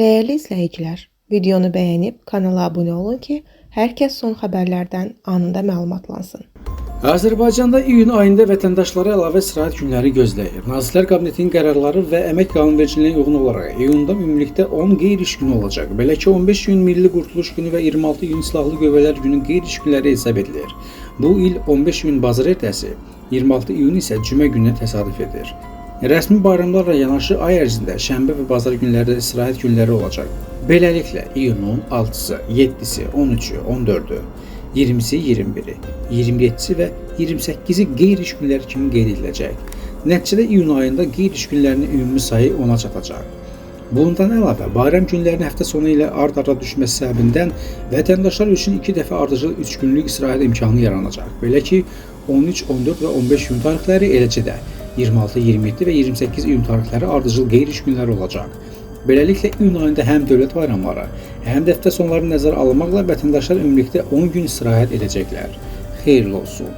Değerli izləyicilər, videonu bəyənib kanala abunə olun ki, hər kəs son xəbərlərdən anında məlumatlansın. Azərbaycanda iyun ayında vətəndaşlara əlavə istirahət günləri gözləyir. Nazirlər Kabinetinin qərarları və əmək qanunvericiliyinə uyğun olaraq iyunda ümumilikdə 10 qeyri-iş günü olacaq. Belə ki, 15 iyun Milli Qurtuluş günü və 26 iyun Silahlı Qüvvələr günü qeyri-iş günləri hesab edilir. Bu il 15 iyun bazar ertəsi, 26 iyun isə cümə gününə təsadüf edir. Rəsmi bayramlarla yanaşı ay ərzində şənbə və bazar günlərdə istirahət günləri olacaq. Beləliklə, iyunun 6-sı, 7-si, 13-ü, 14-ü, 20-si, 21-i, 27-si və 28-i qeyri-iş günləri kimi qeyd ediləcək. Nəticədə iyun ayında qeyri-iş günlərinin ümumi sayı 10-a çatacaq. Bundan əlavə, bayram günlərinin həftə sonu ilə ard-arda düşməsi səbəbindən vətəndaşlar üçün 2 dəfə ardıcıl 3 günlük istirahət imkanı yaranacaq. Belə ki, 13, 14 və 15 iyun tarixləri, eləcə də 26, 27 və 28 iyun tarixləri ardıcıl qeyri-iş günləri olacaq. Beləliklə, iyun ayında həm dövlət bayramları, həm də həftə sonları nəzərə alınmaqla vətəndaşlar ümumilikdə 10 gün istirahət edəcəklər. Xeyirli olsun.